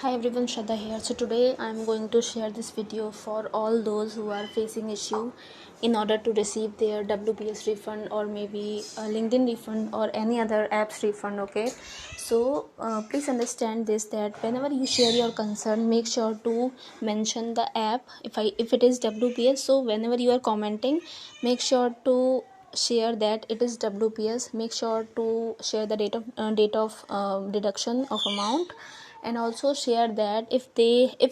Hi everyone, Shraddha here. So today I am going to share this video for all those who are facing issue in order to receive their WPS refund or maybe a LinkedIn refund or any other apps refund. Okay, so please understand this, that whenever you share your concern, make sure to mention the app. If it is WPS, so whenever you are commenting, make sure to share that it is WPS. Make sure to share the date of deduction of amount, and also share that if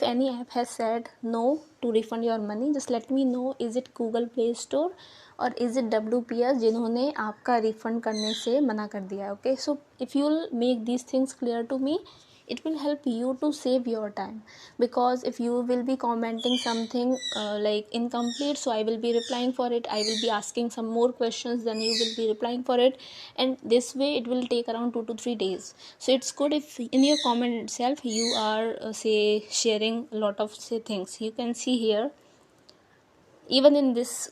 any app has said no to refund your money, just let me know, is it Google Play Store or is it WPS जिन्होंने आपका refund करने से मना कर दिया. Okay, so if you'll make these things clear to me, it will help you to save your time, because if you will be commenting something like incomplete, so I will be replying for it, I will be asking some more questions, then you will be replying for it, and this way it will take around 2 to 3 days. So it's good if in your comment itself you are say sharing a lot of say things. You can see here, even in this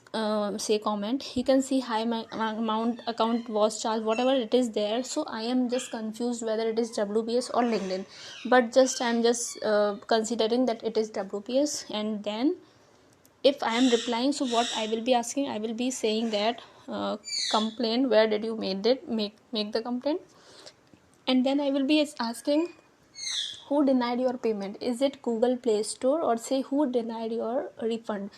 say comment, you can see hi, my amount account was charged, whatever it is there. So I am just confused whether it is WPS or LinkedIn, but I'm just considering that it is WPS. And then if I am replying, so what I will be asking, I will be saying that complaint, where did you make the complaint, and then I will be asking who denied your payment. Is it Google Play Store, or say who denied your refund?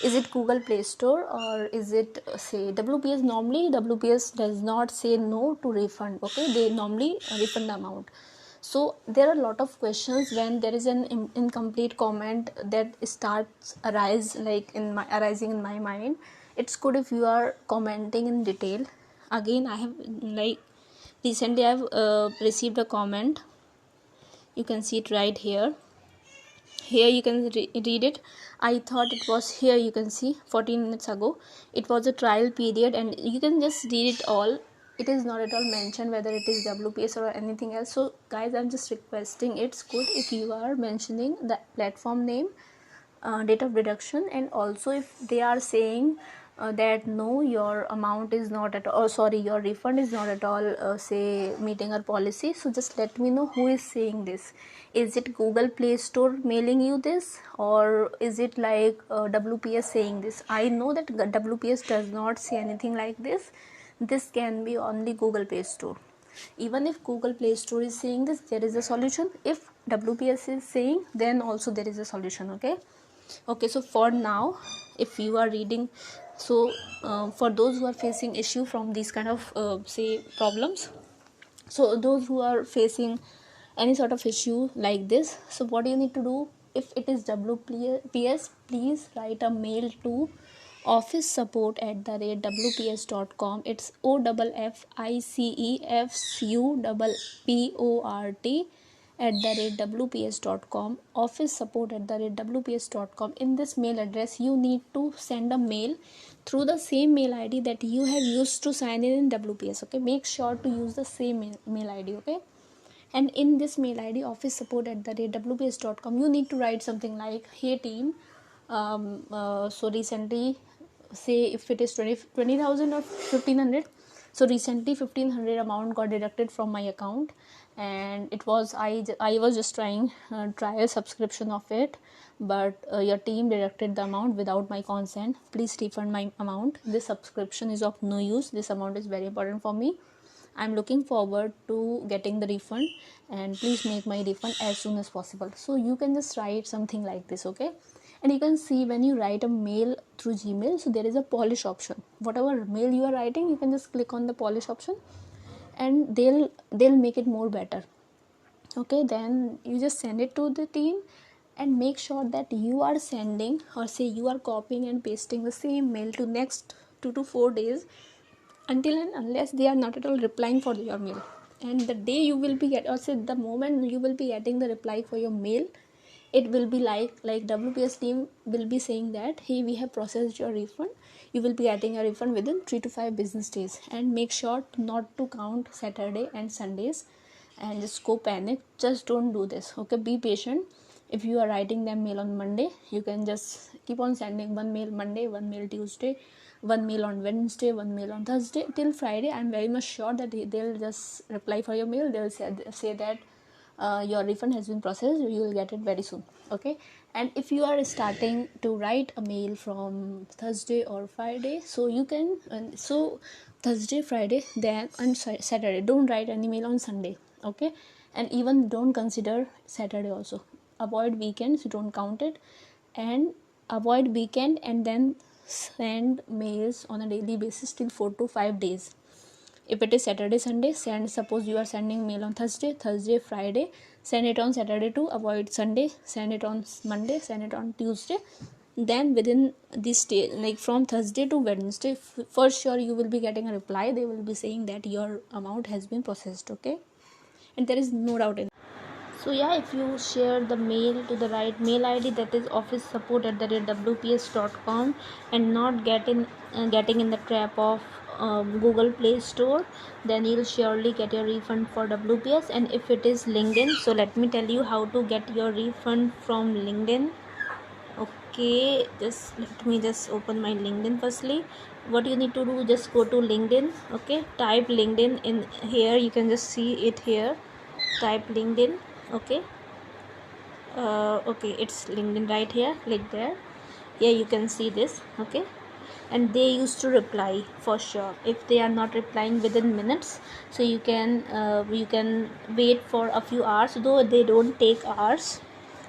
Is it Google Play Store or is it say WPS? Normally WPS does not say no to refund. Okay, they normally refund the amount. So there are a lot of questions when there is an incomplete comment that starts arising in my mind. It's good if you are commenting in detail. Again, I have recently I've received a comment. You can see it right here. Here you can read it. I thought it was here. You can see 14 minutes ago it was a trial period, and you can just read it all. It is not at all mentioned whether it is WPS or anything else. So guys, I'm just requesting, it's good if you are mentioning the platform name, date of deduction, and also if they are saying that no, your amount is not at all, sorry, your refund is not at all say meeting our policy. So just let me know who is saying this. Is it Google Play Store mailing you this, or is it like WPS saying this? I know that WPS does not say anything like this. This can be only Google Play Store. Even if Google Play Store is saying this, there is a solution. If WPS is saying, then also there is a solution. Okay, so for now, if you are reading, so for those who are facing issue from these kind of say problems, so those who are facing any sort of issue like this, so what you need to do, if it is WPS, please write a mail to officesupport@wps.com. it's officesupport@wps.com, officesupport@wps.com. In this mail address you need to send a mail through the same mail ID that you have used to sign in WPS. Okay, make sure to use the same mail ID. Okay, and in this mail ID, officesupport@wps.com, you need to write something like, hey team, so recently, say if it is 20,000 or 1,500, so recently 1,500 amount got deducted from my account, and it was I was just trying trial subscription of it, but your team deducted the amount without my consent. Please refund my amount. This subscription is of no use. This amount is very important for me. I'm looking forward to getting the refund, and please make my refund as soon as possible. So you can just write something like this. Okay, and you can see when you write a mail through Gmail, so there is a polish option. Whatever mail you are writing, you can just click on the polish option, and they'll make it more better. Okay, then you just send it to the team, and make sure that you are sending, or say you are copying and pasting the same mail to next 2 to 4 days, until and unless they are not at all replying for your mail. And the day you will be or say the moment you will be getting the reply for your mail, it will be like WPS team will be saying that, hey, we have processed your refund, you will be getting a refund within 3 to 5 business days. And make sure not to count Saturday and Sundays and just go panic. Just don't do this. Okay, be patient. If you are writing them mail on Monday, you can just keep on sending one mail Monday, one mail Tuesday, one mail on Wednesday, one mail on Thursday till Friday. I'm very much sure that they'll just reply for your mail. They'll say that your refund has been processed, you will get it very soon. Okay, and if you are starting to write a mail from Thursday or Friday, so you can so Thursday, Friday, then on Saturday, don't write any mail on Sunday. Okay, and even don't consider Saturday also. Avoid weekends, don't count it, and avoid weekend, and then send mails on a daily basis till 4 to 5 days. If it is Saturday, Sunday, send, suppose you are sending mail on Thursday, Friday, send it on Saturday to avoid Sunday, send it on Monday, send it on Tuesday. Then within this day, like from Thursday to Wednesday, for sure you will be getting a reply. They will be saying that your amount has been processed. Okay, and there is no doubt in. So yeah, if you share the mail to the right mail ID, that is officesupport@wps.com, and not getting in the trap of Google Play Store, then you'll surely get your refund for WPS. And if it is LinkedIn, so let me tell you how to get your refund from LinkedIn. Okay, just let me just open my LinkedIn firstly. What you need to do, just go to LinkedIn. Okay, type LinkedIn in here, you can just see it here. Type LinkedIn. Okay, okay, it's LinkedIn right here. Click there. Yeah, you can see this. Okay, and they used to reply for sure. If they are not replying within minutes, so you can wait for a few hours, though they don't take hours.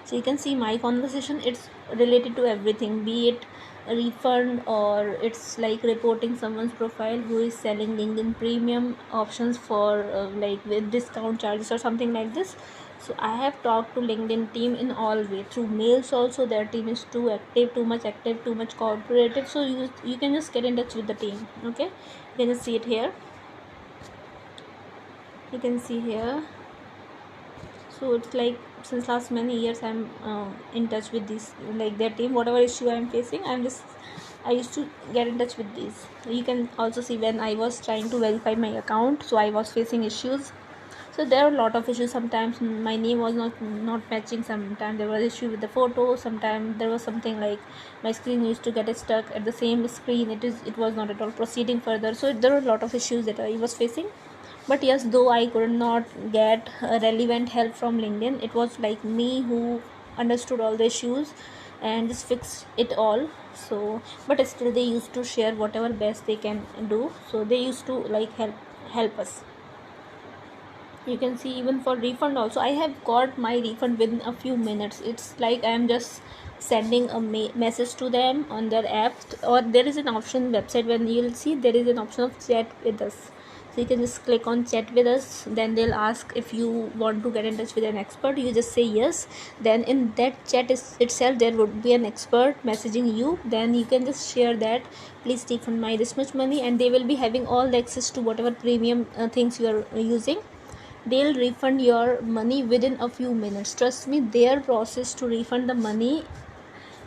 So you can see my conversation, it's related to everything, be it a refund or it's like reporting someone's profile who is selling LinkedIn premium options for like with discount charges or something like this. So I have talked to LinkedIn team in all way, through mails also. Their team is too much active, too much cooperative, so you can just get in touch with the team. Okay, you can just see it here, you can see here. So it's like since last many years I'm in touch with this, like their team. Whatever issue I'm facing, I used to get in touch with these. You can also see when I was trying to verify my account, so I was facing issues. So there are a lot of issues. Sometimes my name was not matching, sometimes there was issue with the photo, sometimes there was something like my screen used to get stuck at the same screen, it was not at all proceeding further. So there were a lot of issues that I was facing. But yes, though I could not get relevant help from LinkedIn, it was like me who understood all the issues and just fixed it all. So but still they used to share whatever best they can do, so they used to like help us. You can see even for refund also, I have got my refund within a few minutes. It's like I am just sending a message to them on their app, or there is an option website when you'll see there is an option of chat with us. So you can just click on chat with us, then they'll ask if you want to get in touch with an expert. You just say yes, then in that chat itself there would be an expert messaging you. Then you can just share that, please refund my this much money, and they will be having all the access to whatever premium things you are using. They'll refund your money within a few minutes. Trust me, their process to refund the money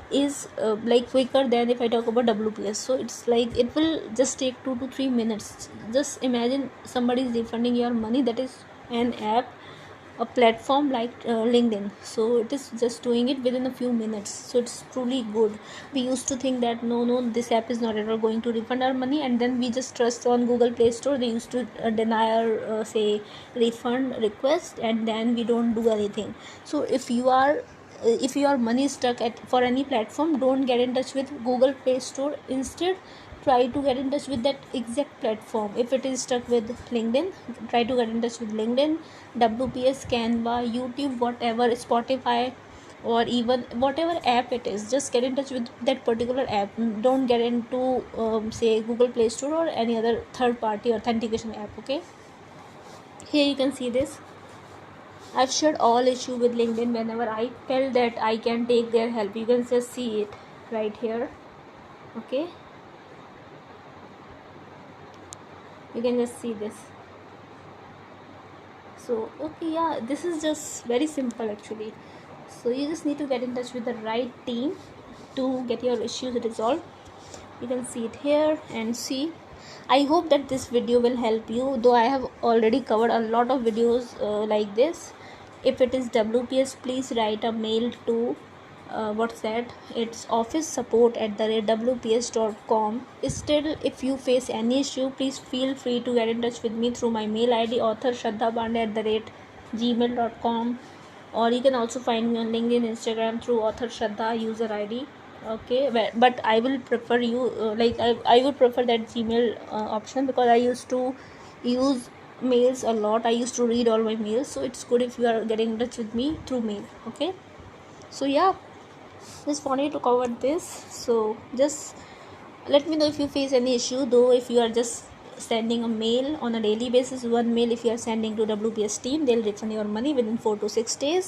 is like quicker than if I talk about WPS. So it's like it will just take 2 to 3 minutes. Just imagine somebody is refunding your money. That is an app, a platform like LinkedIn. So it is just doing it within a few minutes. So it's truly good. We used to think that no, this app is not at all going to refund our money, and then we just trust on Google Play Store. They used to deny our say refund request, and then we don't do anything. So if your money is stuck for any platform, don't get in touch with Google Play Store. Instead, try to get in touch with that exact platform. If it is stuck with LinkedIn, try to get in touch with LinkedIn, WPS, Canva, YouTube, whatever, Spotify, or even whatever app it is. Just get in touch with that particular app. Don't get into say Google Play Store or any other third party authentication app. Okay, here you can see this. I've shared all issue with LinkedIn whenever I felt that I can take their help. You can just see it right here. Okay, you can just see this. So okay, yeah, this is just very simple actually. So you just need to get in touch with the right team to get your issues resolved. You can see it here and see. I hope that this video will help you, though I have already covered a lot of videos like this. If it is WPS, please write a mail to what's that, it's officesupport@wps.com. Still, if you face any issue, please feel free to get in touch with me through my mail ID, author gmail.com, or you can also find me on LinkedIn, Instagram through author Shraddha user ID. Okay, but I will prefer you I would prefer that Gmail option, because I used to use mails a lot. I used to read all my mails, so it's good if you are getting in touch with me through mail. Okay, so yeah, just wanted to cover this. So just let me know if you face any issue, though. If you are just sending a mail on a daily basis, one mail if you are sending to WPS team, they'll refund your money within 4 to 6 days.